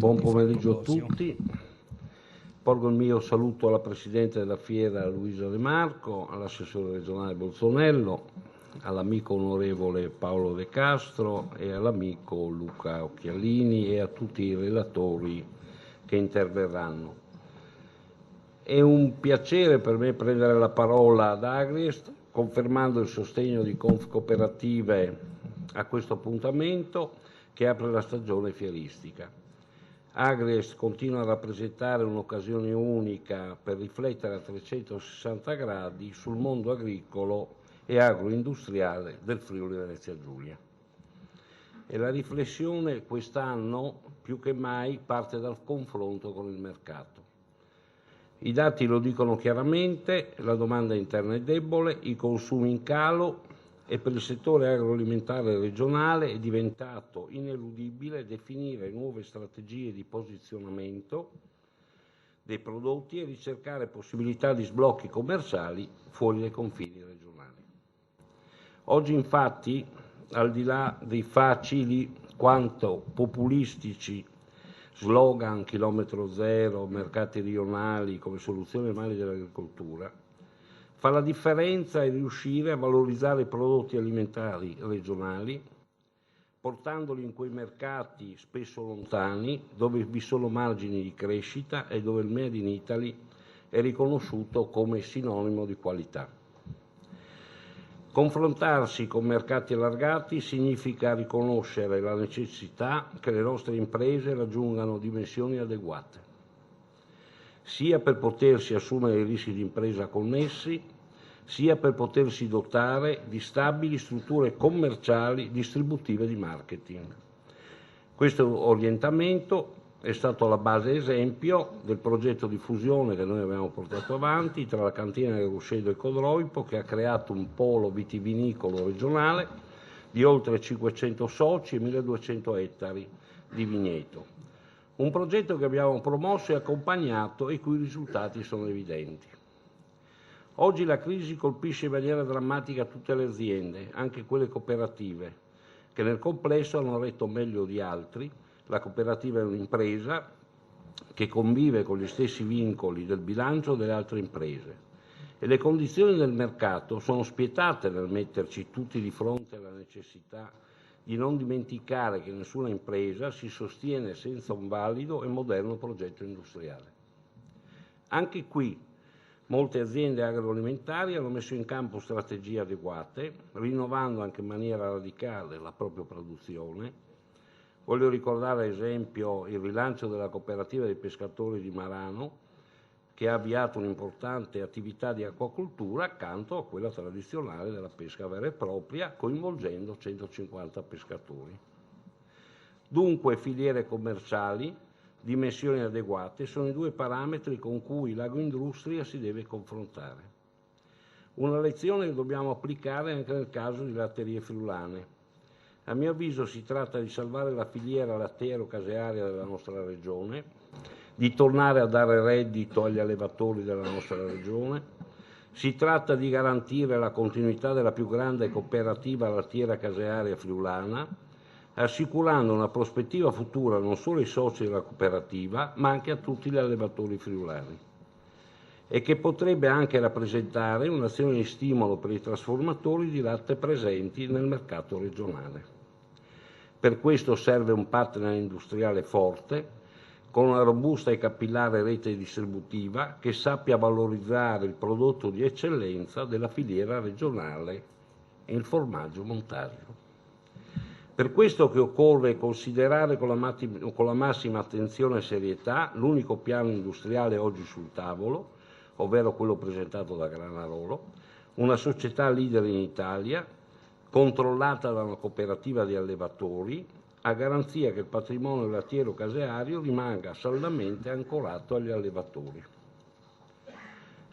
Buon pomeriggio a tutti. Porgo il mio saluto alla Presidente della Fiera Luisa De Marco, all'assessore regionale Bolzonello, all'amico onorevole Paolo De Castro e all'amico Luca Occhialini e a tutti i relatori che interverranno. È un piacere per me prendere la parola ad Agriest, confermando il sostegno di Confcooperative a questo appuntamento che apre la stagione fieristica. Agriest continua a rappresentare un'occasione unica per riflettere a 360 gradi sul mondo agricolo e agroindustriale del Friuli Venezia Giulia. E la riflessione quest'anno più che mai parte dal confronto con il mercato. I dati lo dicono chiaramente, la domanda interna è debole, i consumi in calo e per il settore agroalimentare regionale è diventato ineludibile definire nuove strategie di posizionamento dei prodotti e ricercare possibilità di sblocchi commerciali fuori dai confini regionali. Oggi infatti, al di là dei facili quanto populistici slogan chilometro zero, mercati rionali come soluzione ai mali dell'agricoltura, fa la differenza è riuscire a valorizzare i prodotti alimentari regionali, portandoli in quei mercati spesso lontani, dove vi sono margini di crescita e dove il Made in Italy è riconosciuto come sinonimo di qualità. Confrontarsi con mercati allargati significa riconoscere la necessità che le nostre imprese raggiungano dimensioni adeguate, sia per potersi assumere i rischi di impresa connessi, sia per potersi dotare di stabili strutture commerciali, distributive e di marketing. Questo orientamento è stato la base esempio del progetto di fusione che noi abbiamo portato avanti tra la cantina del Ruscedo e Codroipo, che ha creato un polo vitivinicolo regionale di oltre 500 soci e 1200 ettari di vigneto. Un progetto che abbiamo promosso e accompagnato e i cui risultati sono evidenti. Oggi la crisi colpisce in maniera drammatica tutte le aziende, anche quelle cooperative, che nel complesso hanno retto meglio di altri. La cooperativa è un'impresa che convive con gli stessi vincoli del bilancio delle altre imprese e le condizioni del mercato sono spietate nel metterci tutti di fronte alla necessità di non dimenticare che nessuna impresa si sostiene senza un valido e moderno progetto industriale. Anche qui molte aziende agroalimentari hanno messo in campo strategie adeguate, rinnovando anche in maniera radicale la propria produzione. Voglio ricordare ad esempio il rilancio della cooperativa dei pescatori di Marano, che ha avviato un'importante attività di acquacoltura accanto a quella tradizionale della pesca vera e propria, coinvolgendo 150 pescatori. Dunque filiere commerciali, dimensioni adeguate sono i due parametri con cui l'agroindustria si deve confrontare. Una lezione che dobbiamo applicare anche nel caso di latterie friulane. A mio avviso si tratta di salvare la filiera lattiero-casearia della nostra regione, di tornare a dare reddito agli allevatori della nostra regione. Si tratta di garantire la continuità della più grande cooperativa lattiera casearia friulana, assicurando una prospettiva futura non solo ai soci della cooperativa, ma anche a tutti gli allevatori friulani, e che potrebbe anche rappresentare un'azione di stimolo per i trasformatori di latte presenti nel mercato regionale. Per questo serve un partner industriale forte, con una robusta e capillare rete distributiva che sappia valorizzare il prodotto di eccellenza della filiera regionale e il formaggio montaggio. Per questo che occorre considerare con la massima attenzione e serietà l'unico piano industriale oggi sul tavolo, ovvero quello presentato da Granarolo, una società leader in Italia, controllata da una cooperativa di allevatori, a garanzia che il patrimonio lattiero caseario rimanga saldamente ancorato agli allevatori.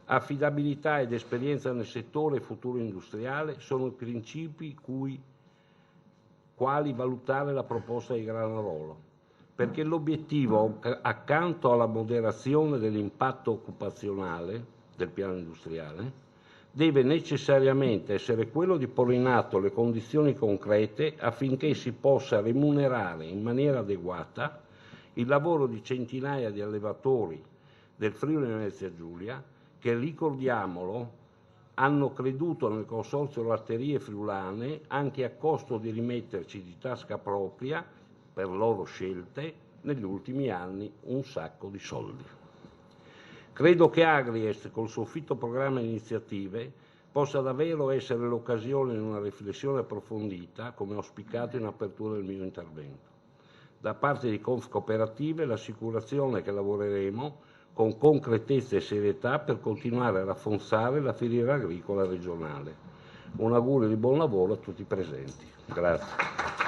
Affidabilità ed esperienza nel settore e futuro industriale sono i principi quali valutare la proposta di Granarolo, perché l'obiettivo, accanto alla moderazione dell'impatto occupazionale del piano industriale, deve necessariamente essere quello di porre in atto le condizioni concrete affinché si possa remunerare in maniera adeguata il lavoro di centinaia di allevatori del Friuli Venezia Giulia che, ricordiamolo, hanno creduto nel consorzio Latterie Friulane anche a costo di rimetterci di tasca propria, per loro scelte, negli ultimi anni un sacco di soldi. Credo che Agriest, col suo fitto programma di iniziative, possa davvero essere l'occasione di una riflessione approfondita, come auspicato in apertura del mio intervento. Da parte di Confcooperative l'assicurazione che lavoreremo con concretezza e serietà per continuare a rafforzare la filiera agricola regionale. Un augurio di buon lavoro a tutti i presenti. Grazie.